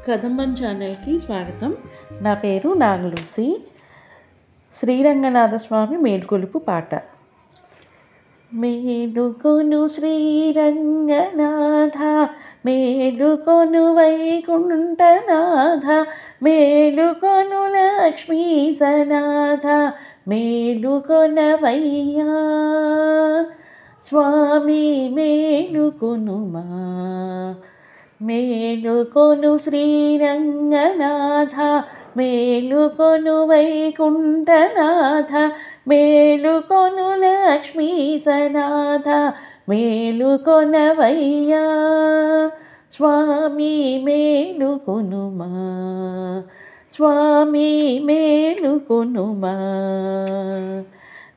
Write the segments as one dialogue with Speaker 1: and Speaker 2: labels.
Speaker 1: కదంబం ఛానల్కి స్వాగతం. నా పేరు నాగలూసి. శ్రీరంగనాథ స్వామి మేల్కొలుపు పాట. మేలుకొను శ్రీరంగనాథ, మేలుకొను వైకుంఠనాథ, మేలుకొను లక్ష్మీసనాథ, మేలుకొనవయ్యా స్వామి మేలుకొనుమా. మేలుకొను శ్రీరంగనాథ, మేలుకొను వైకుంఠనాథ, మేలుకొను లక్ష్మీసనాథ, మేలుకొనవయ్యా స్వామి మేలుకొనుమా. స్వామి మేలుకొనుమా.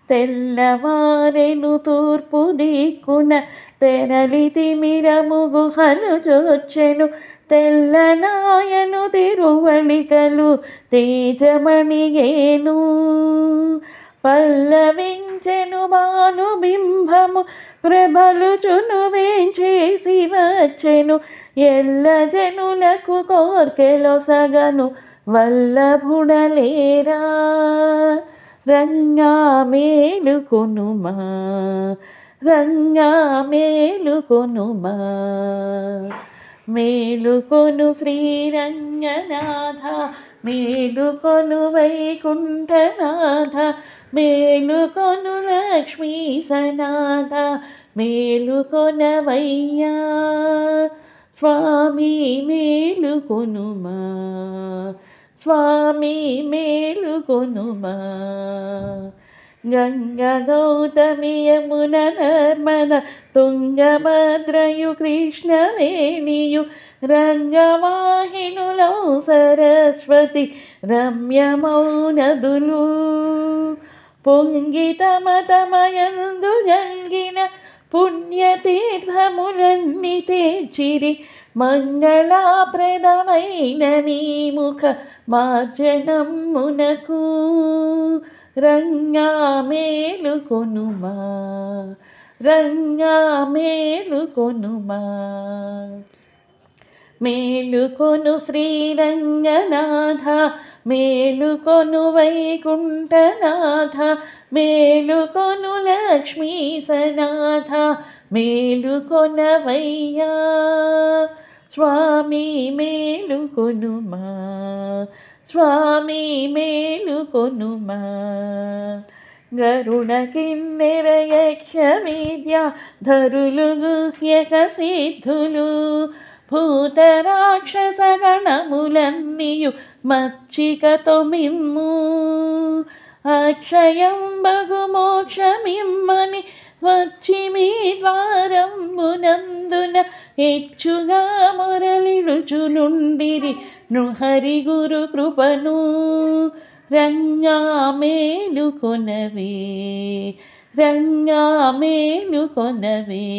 Speaker 1: తెల్లవారెను తూర్పు దిక్కున, తెరలి తిమిరము గుహలు జొచ్చెను, తెల్లనాయను తిరువళికలు తేజమణిగేను. పల్లవించెను భానుబింబము, ప్రభలుచును వేంచేసి వచ్చెను, ఎల్ల జనులకు కోర్కెలొసగను వల్లభుడలేరా. రంగా మేలుకొనుమా, రంగా మేలుకొనుమా. మేలుకొను శ్రీరంగనాథ, మేలుకొను వైకుంఠనాథ, మేలుకొను లక్ష్మీసనాథ, మేలుకొనవయ్యా స్వామి మేలుకొనుమా. స్వామి మేలుకొనుమా. గంగ గౌతమి యమున నర్మద తుంగభద్రయు కృష్ణవేణియు, రంగవాహినులౌ సరస్వతి రమ్యమౌ నదులు, పొంగి తమ తమయందు జల్గిన పుణ్యతీర్థములన్నీ తీర్చిరి, మంగళాప్రదమైన నీ ముఖ మార్జనమునకు. రంగా మేలుకొనుమా, రంగా మేలుకొనుమా. మేలుకొను శ్రీరంగనాథ, మేలుకొను వైకుంఠనాథ, మేలుకొను లక్ష్మీసనాథ, మేలుకొనవయ్యా స్వామి మేలుకొనుమా. స్వామి మేలుకొనుమా. గరుడ కిన్నెర యక్ష విద్య ధరులు గుహ్యక సిద్ధులు, భూత రాక్షస గణములన్నీయు మచ్చికతో మిమ్ము, అక్షయం బగు మోక్షమిమ్మని వచ్చి మీ ద్వారంబునందున హెచ్చుగా మురళిడుచునుండిరి నృహరి గురు కృపను. రంగా మేలుకొనవే, రంగా మేలుకొనవే.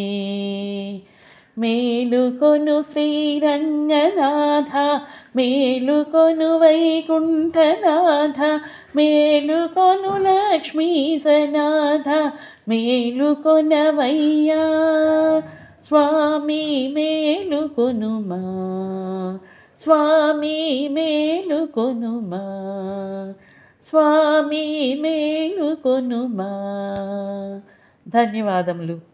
Speaker 1: మేలుకొను శ్రీరంగనాథ, మేలుకొను వైకుంఠనాథ, మేలుకొను లక్ష్మీసనాథ, మేలుకొనవయ్యా స్వామి మేలుకొనుమా. స్వామి మేలుకొనుమా. స్వామి మేలుకొనుమా. ధన్యవాదములు.